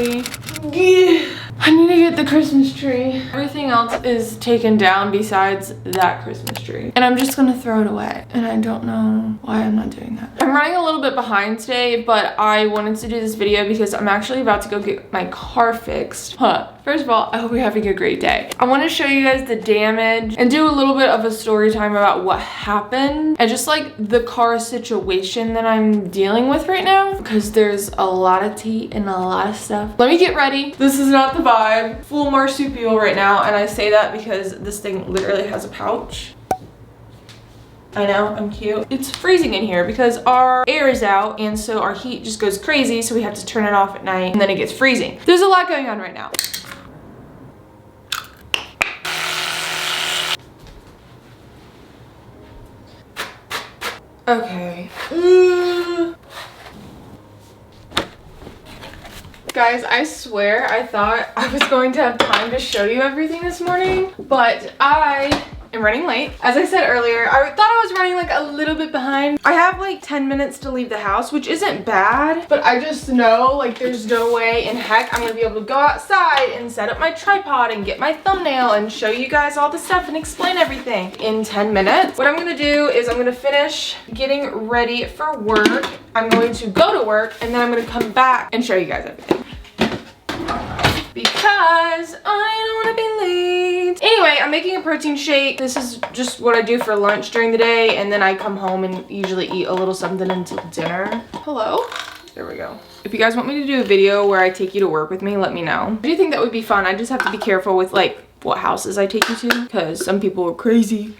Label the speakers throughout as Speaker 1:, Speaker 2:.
Speaker 1: early. I need to get the Christmas tree. Everything else is taken down besides that Christmas tree. And I'm just gonna throw it away. And I don't know why I'm not doing that. I'm running a little bit behind today, but I wanted to do this video because I'm actually about to go get my car fixed. First of all, I hope you're having a great day. I want to show you guys the damage and do a little bit of a story time about what happened and just like the car situation that I'm dealing with right now, because there's a lot of tea and a lot of stuff. Let me get ready. This is not the vibe. Full marsupial right now, and I say that because this thing literally has a pouch. I know, I'm cute. It's freezing in here because our air is out, and so our heat just goes crazy, so we have to turn it off at night and then it gets freezing. There's a lot going on right now. Okay. Guys, I swear I thought I was going to have time to show you everything this morning, but I am running late. As I said earlier, I thought I was running like a little bit behind. I have like 10 minutes to leave the house, which isn't bad, but I just know like there's no way in heck I'm gonna be able to go outside and set up my tripod and get my thumbnail and show you guys all the stuff and explain everything in 10 minutes. What I'm gonna do is I'm gonna finish getting ready for work. I'm going to go to work and then I'm gonna come back and show you guys everything, because I don't want to be late. Anyway, I'm making a protein shake. This is just what I do for lunch during the day, and then I come home and usually eat a little something until dinner. Hello? There we go. If you guys want me to do a video where I take you to work with me, let me know. I do think that would be fun. I just have to be careful with like what houses I take you to, because some people are crazy.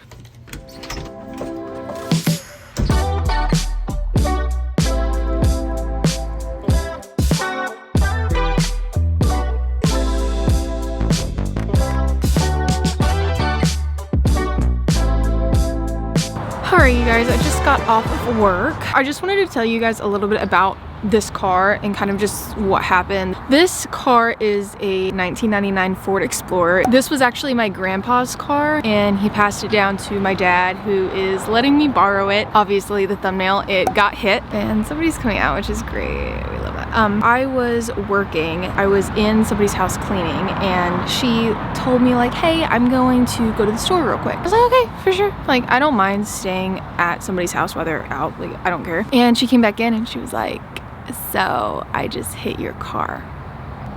Speaker 1: Alright you guys, I just got off of work. I just wanted to tell you guys a little bit about this car and kind of just what happened. This car is a 1999 Ford Explorer. This was actually my grandpa's car and he passed it down to my dad, who is letting me borrow it. Obviously the thumbnail, it got hit and somebody's coming out, which is great. We love that. I was working. I was in somebody's house cleaning and she told me like, hey, I'm going to go to the store real quick. I was like, okay, for sure. Like, I don't mind staying at somebody's house while they're out. Like, I don't care. And she came back in and she was like, so I just hit your car.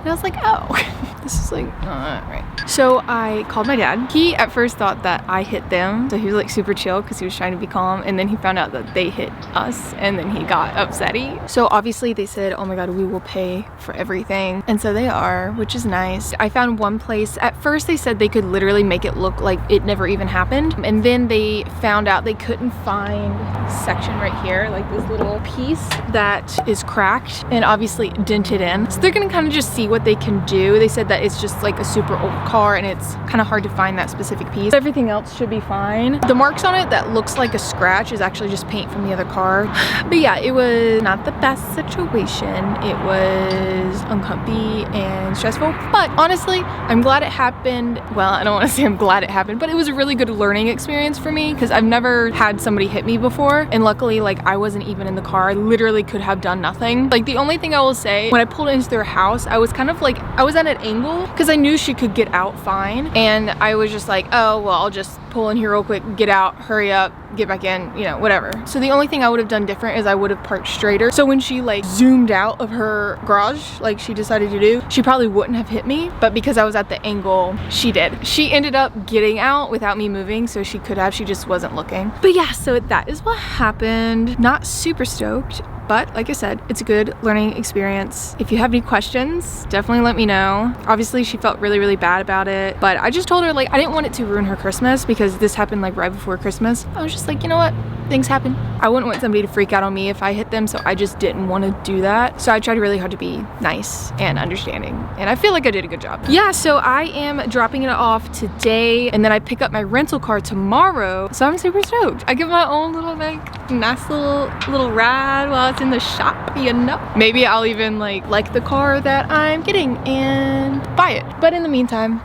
Speaker 1: And I was like, oh, this is like not right. So I called my dad. He at first thought that I hit them. So he was like super chill because he was trying to be calm. And then he found out that they hit us and then he got upsetty. So obviously they said, oh my God, we will pay for everything. And so they are, which is nice. I found one place. At first they said they could literally make it look like it never even happened. And then they found out they couldn't find this section right here, like this little piece that is cracked and obviously dented in. So they're gonna kind of just see what they can do. They said that it's just like a super old car and it's kind of hard to find that specific piece. Everything else should be fine. The marks on it that looks like a scratch is actually just paint from the other car. But yeah, it was not the best situation. It was uncomfy and stressful, but honestly, I'm glad it happened. Well, I don't want to say I'm glad it happened, but it was a really good learning experience for me because I've never had somebody hit me before. And luckily, like, I wasn't even in the car. I literally could have done nothing. Like, the only thing I will say, when I pulled into their house, I was kind of like, I was at an angle because I knew she could get out fine. And I was just like, oh, well, I'll just pull in here real quick, get out, hurry up, get back in, you know, whatever. So the only thing I would have done different is I would have parked straighter. So when she like zoomed out of her garage, like she decided to do, she probably wouldn't have hit me, but because I was at the angle, she did. She ended up getting out without me moving, so she could have, she just wasn't looking. But yeah, so that is what happened. Not super stoked, but like I said, it's a good learning experience. If you have any questions, definitely let me know. Obviously, she felt really, really bad about it, but I just told her like I didn't want it to ruin her Christmas because this happened like right before Christmas. I was just like, you know what? Things happen. I wouldn't want somebody to freak out on me if I hit them, so I just didn't want to do that. So I tried really hard to be nice and understanding, and I feel like I did a good job. Yeah, so I am dropping it off today, and then I pick up my rental car tomorrow, so I'm super stoked. I get my own little like nice little ride while it's in the shop, you know? Maybe I'll even like the car that I'm getting and buy it. But in the meantime,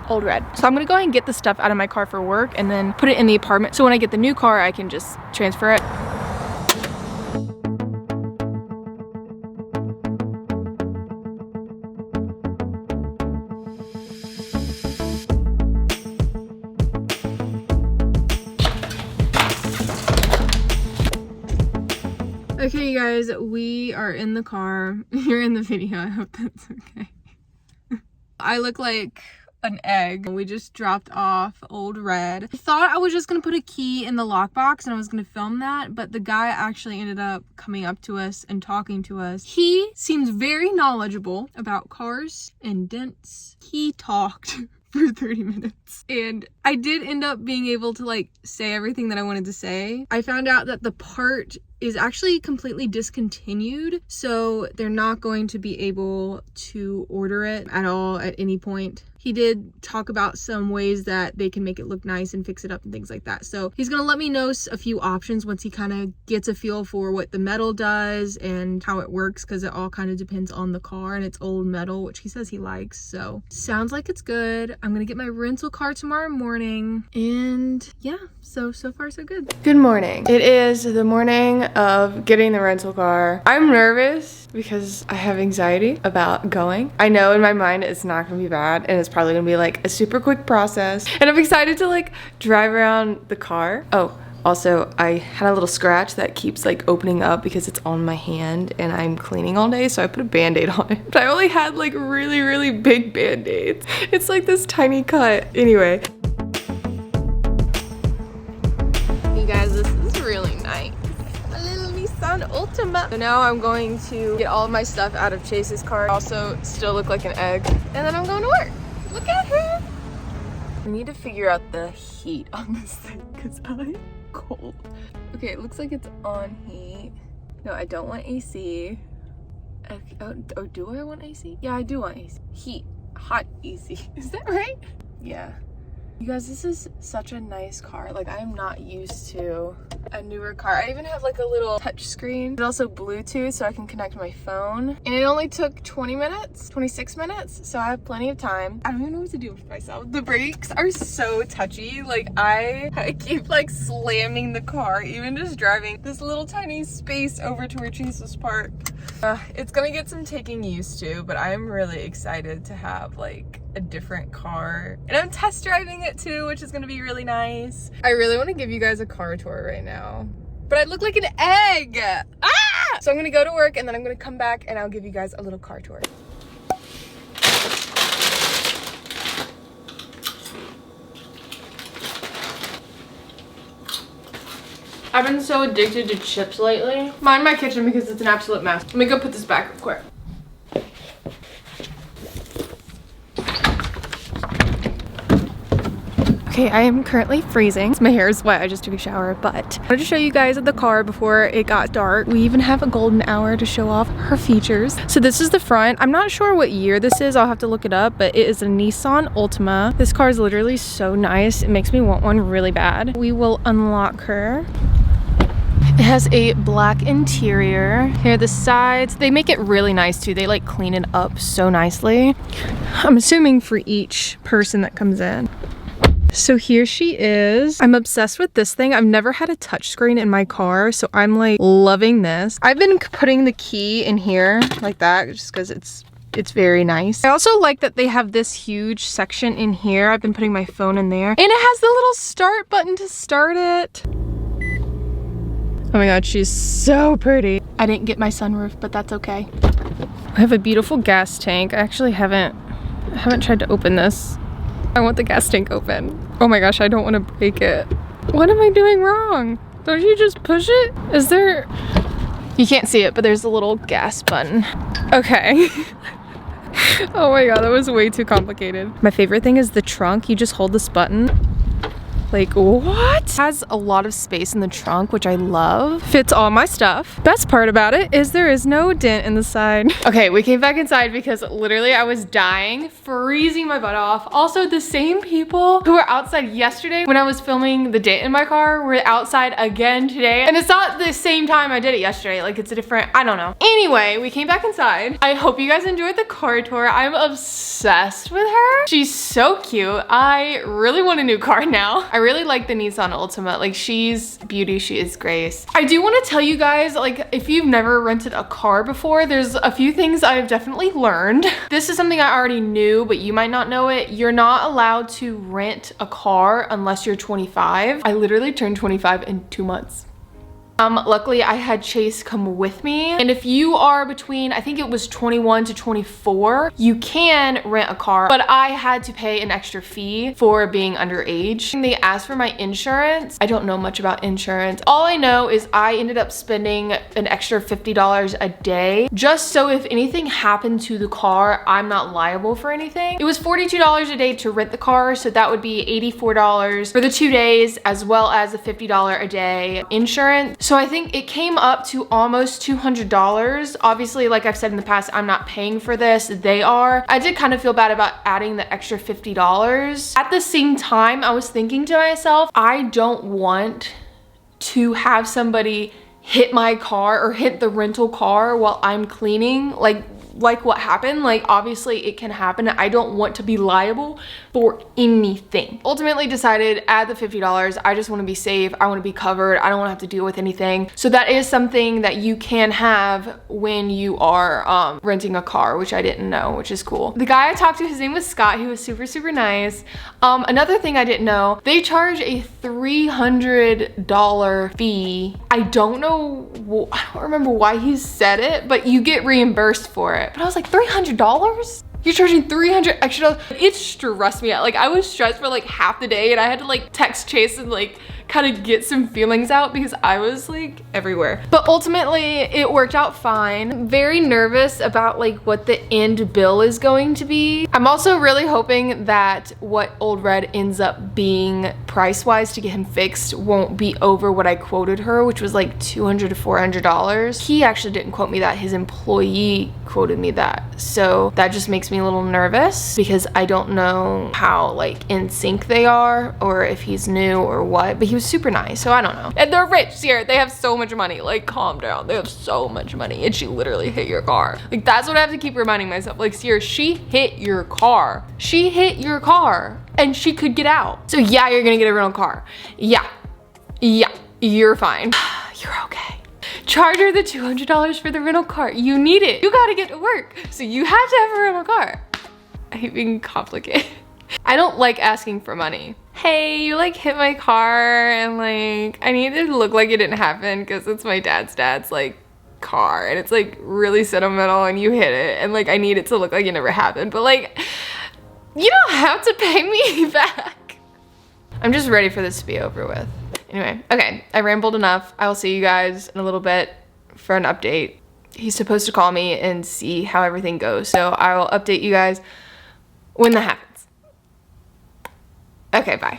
Speaker 1: old red. So I'm gonna go ahead and get the stuff out of my car for work and then put it in the apartment, so when I get the new car I can just transfer it. Okay, you guys, we are in the car. You're in the video. I hope that's okay. I look like an egg. We just dropped off Old Red. I thought I was just gonna put a key in the lockbox and I was gonna film that, but the guy actually ended up coming up to us and talking to us. He seems very knowledgeable about cars and dents. He talked for 30 minutes and I did end up being able to like say everything that I wanted to say. I found out that the part is actually completely discontinued, so they're not going to be able to order it at all at any point. He did talk about some ways that they can make it look nice and fix it up and things like that. So he's gonna let me know a few options once he kind of gets a feel for what the metal does and how it works, because it all kind of depends on the car, and it's old metal, which he says he likes. So sounds like it's good. I'm gonna get my rental car tomorrow morning, and yeah, so far so good. Good morning. It is the morning of getting the rental car. I'm nervous because I have anxiety about going. I know in my mind it's not gonna be bad and it's probably gonna be like a super quick process, and I'm excited to like drive around the car. Oh, also I had a little scratch that keeps like opening up because it's on my hand and I'm cleaning all day, so I put a band-aid on it. But I only had like really big band-aids. It's like this tiny cut. Anyway, you guys, this is really nice. Nissan Altima. So now I'm going to get all of my stuff out of Chase's car. Also still look like an egg. And then I'm going to work. Look at her. I need to figure out the heat on this thing because I'm cold. Okay, it looks like it's on heat. No, I don't want AC. Oh, do I want AC? Yeah, I do want AC. Heat. Hot AC. Is that right? Yeah. You guys, this is such a nice car. Like, I am not used to a newer car. I even have like a little touch screen. It's also Bluetooth, so I can connect my phone. And it only took 20 minutes, 26 minutes. So I have plenty of time. I don't even know what to do with myself. The brakes are so touchy. Like, I keep like slamming the car, even just driving this little tiny space over to where Chase's parked. It's gonna get some taking used to, but I am really excited to have like a different car, and I'm test driving it too, which is gonna be really nice. I really want to give you guys a car tour right now, but I look like an egg. So I'm gonna go to work and then I'm gonna come back and I'll give you guys a little car tour. I've been so addicted to chips lately. Mind my kitchen because it's an absolute mess. Let me go put this back real quick. Okay, I am currently freezing. My hair is wet, I just took a shower, but I wanted to show you guys the car before it got dark. We even have a golden hour to show off her features. So this is the front. I'm not sure what year this is, I'll have to look it up, but it is a Nissan Altima. This car is literally so nice. It makes me want one really bad. We will unlock her. It has a black interior. Here are the sides. They make it really nice too. They like clean it up so nicely. I'm assuming for each person that comes in. So here she is. I'm obsessed with this thing. I've never had a touchscreen in my car, so I'm like loving this. I've been putting the key in here like that just because it's very nice. I also like that they have this huge section in here. I've been putting my phone in there, and it has the little start button to start it. Oh my god, she's so pretty. I didn't get my sunroof, but that's okay. I have a beautiful gas tank. I actually haven't tried to open this. I want the gas tank open. Oh my gosh, I don't want to break it. What am I doing wrong? Don't you just push it? Is there... You can't see it, but there's a little gas button. Okay. Oh my god, that was way too complicated. My favorite thing is the trunk. You just hold this button. Like, what? It has a lot of space in the trunk, which I love. Fits all my stuff. Best part about it is there is no dent in the side. Okay, we came back inside because literally I was dying, freezing my butt off. Also, the same people who were outside yesterday when I was filming the date in my car were outside again today. And it's not the same time I did it yesterday. Like, it's a different, I don't know. Anyway, we came back inside. I hope you guys enjoyed the car tour. I'm obsessed with her. She's so cute. I really want a new car now. I really like the Nissan Altima. Like, she's beauty, she is grace. I do want to tell you guys, like, if you've never rented a car before, there's a few things I've definitely learned. This is something I already knew, but you might not know it. You're not allowed to rent a car unless you're 25. I literally turned 25 in 2 months. Luckily I had Chase come with me. And if you are between, I think it was 21 to 24, you can rent a car, but I had to pay an extra fee for being underage. And they asked for my insurance. I don't know much about insurance. All I know is I ended up spending an extra $50 a day just so if anything happened to the car, I'm not liable for anything. It was $42 a day to rent the car, so that would be $84 for the 2 days, as well as a $50 a day insurance. So I think it came up to almost $200. Obviously, like I've said in the past, I'm not paying for this, they are. I did kind of feel bad about adding the extra $50. At the same time, I was thinking to myself, I don't want to have somebody hit my car or hit the rental car while I'm cleaning. Like what happened, like obviously it can happen. I don't want to be liable for anything. Ultimately decided add the $50. I just want to be safe. I want to be covered. I don't want to have to deal with anything. So that is something that you can have when you are renting a car, which I didn't know, which is cool. The guy I talked to, his name was Scott. He was super, super nice. Another thing I didn't know, they charge a $300 fee. I don't remember why he said it, but you get reimbursed for it. But I was like, $300? You're charging $300 extra? It stressed me out. Like I was stressed for like half the day and I had to like text Chase and like kind of get some feelings out because I was like everywhere. But ultimately it worked out fine. Very nervous about like what the end bill is going to be. I'm also really hoping that what Old Red ends up being price-wise to get him fixed won't be over what I quoted her, which was like $200 to $400. He actually didn't quote me that, his employee quoted me that. So that just makes me a little nervous because I don't know how like in sync they are or if he's new or what, but he was super nice, so I don't know. And they're rich, Sierra. They have so much money. Like, calm down. They have so much money and she literally hit your car. Like, that's what I have to keep reminding myself. Like, Sierra, she hit your car. She hit your car and she could get out. So yeah, you're gonna get a rental car. Yeah, you're fine. You're okay. Charge her the $200 for the rental car. You need it. You gotta get to work. So you have to have a rental car. I hate being complicated. I don't like asking for money. Hey, you like hit my car and like, I need it to look like it didn't happen because it's my dad's like car and it's like really sentimental and you hit it and like I need it to look like it never happened. But like, you don't have to pay me back. I'm just ready for this to be over with. Anyway, okay, I rambled enough. I will see you guys in a little bit for an update. He's supposed to call me and see how everything goes. So I will update you guys when that happens. Okay, bye.